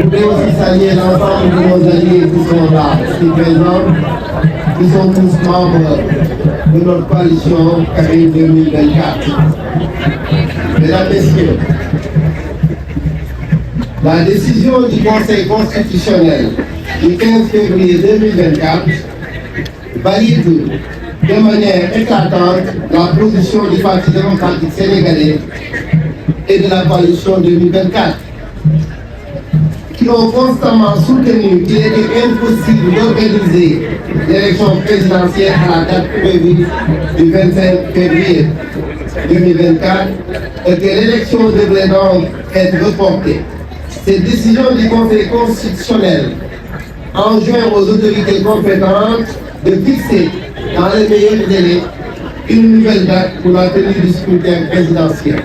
voudrais aussi saluer l'ensemble de nos alliés qui sont là, qui présents, qui sont tous membres de notre coalition Karim 2024. Mesdames, Messieurs, la décision du Conseil constitutionnel du 15 février 2024 valide de manière éclatante la position du Parti démocratique sénégalais et de la coalition 2024, qui ont constamment soutenu qu'il était impossible d'organiser l'élection présidentielle à la date prévue du 25 février 2024 et que l'élection devrait donc être reportée. Cette décision du Conseil constitutionnel enjoint aux autorités compétentes de fixer dans les meilleurs délais une nouvelle date pour la tenue du scrutin présidentiel.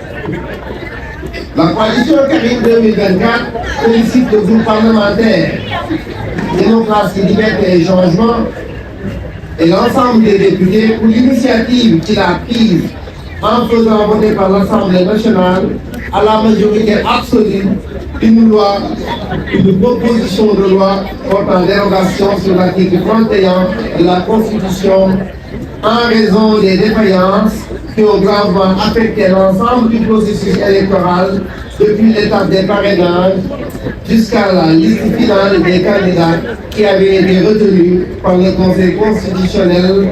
La coalition Karim 2024 félicite le groupe parlementaire Démocratie, Liberté et Changement et l'ensemble des députés pour l'initiative qu'il a prise en faisant voter par l'Assemblée nationale à la majorité absolue une proposition de loi portant dérogation sur l'article 31 de la Constitution en raison des défaillances qui ont gravement affecté l'ensemble du processus électoral depuis l'étape des parrainages jusqu'à la liste finale des candidats qui avaient été retenus par le Conseil constitutionnel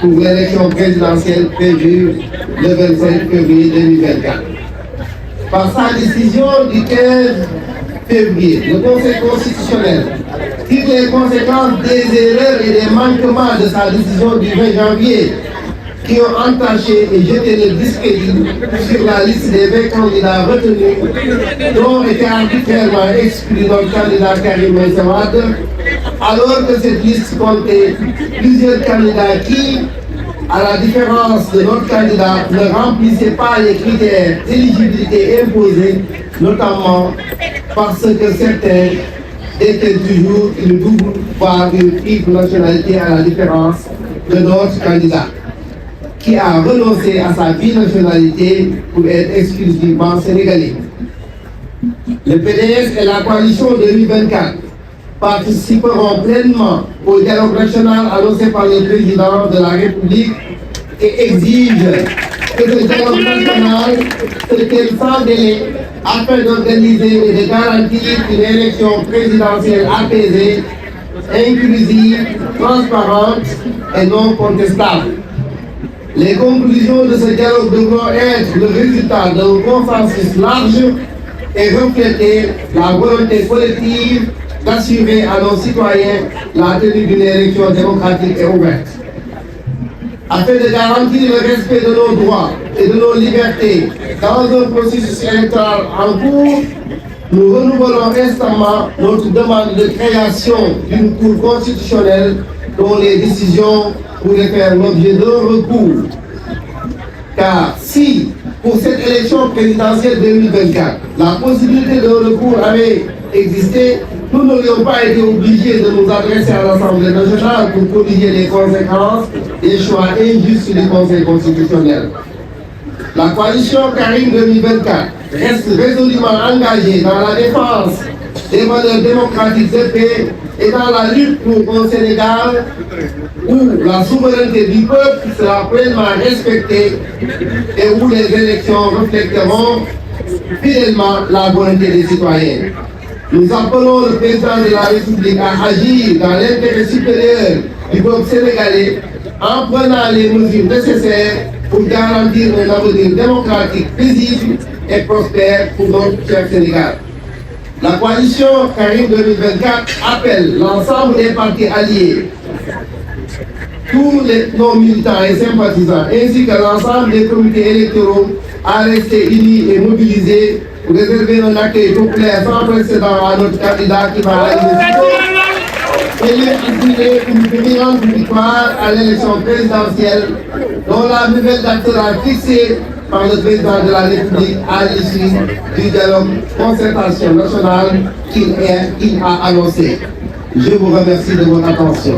pour l'élection présidentielle prévue le 25 février 2024. Par sa décision du 15 février, le Conseil constitutionnel tire les conséquences des erreurs et des manquements de sa décision du 20 janvier qui ont entaché et jeté le discrédit sur la liste des 20 candidats retenus dont était arbitrairement exclu notre candidat Karim Meïssa Wade, alors que cette liste comptait plusieurs candidats qui, à la différence de notre candidat, ne remplissaient pas les critères d'éligibilité imposés, notamment parce que certains étaient toujours une double voire une triple nationalité à la différence de notre candidat, qui a renoncé à sa binationalité pour être exclusivement sénégalais. Le PDS et la coalition 2024 participeront pleinement au dialogue national annoncé par le président de la République et exigent que ce dialogue national se tienne sans délai afin d'organiser et de garantir une élection présidentielle apaisée, inclusive, transparente et non contestable. Les conclusions de ce dialogue devront être le résultat d'un consensus large et refléter la volonté collective d'assurer à nos citoyens la tenue d'une élection démocratique et ouverte. Afin de garantir le respect de nos droits et de nos libertés dans un processus électoral en cours, nous renouvelons instamment notre demande de création d'une cour constitutionnelle dont les décisions pourraient faire l'objet d'un recours. Car si, pour cette élection présidentielle 2024, la possibilité de recours avait existé, nous n'aurions pas été obligés de nous adresser à l'Assemblée nationale pour corriger les conséquences des choix injustes du Conseil constitutionnel. La coalition Karim 2024 reste résolument engagée dans la défense des valeurs démocratiques de paix et dans la lutte pour un Sénégal où la souveraineté du peuple sera pleinement respectée et où les élections reflèteront fidèlement la volonté des citoyens. Nous appelons le président de la République à agir dans l'intérêt supérieur du peuple sénégalais en prenant les mesures nécessaires pour garantir un avenir démocratique paisible et prospère pour notre cher Sénégal. La coalition Karim 2024 appelle l'ensemble des partis alliés, tous nos militants et sympathisants, ainsi que l'ensemble des comités électoraux à rester unis et mobilisés pour réserver un accueil populaire sans précédent à notre candidat qui va assurer une brillante victoire à l'élection présidentielle dont la nouvelle date sera fixée par le président de la République à l'issue du dialogue concertation nationale qu'il a annoncé. Je vous remercie de votre attention.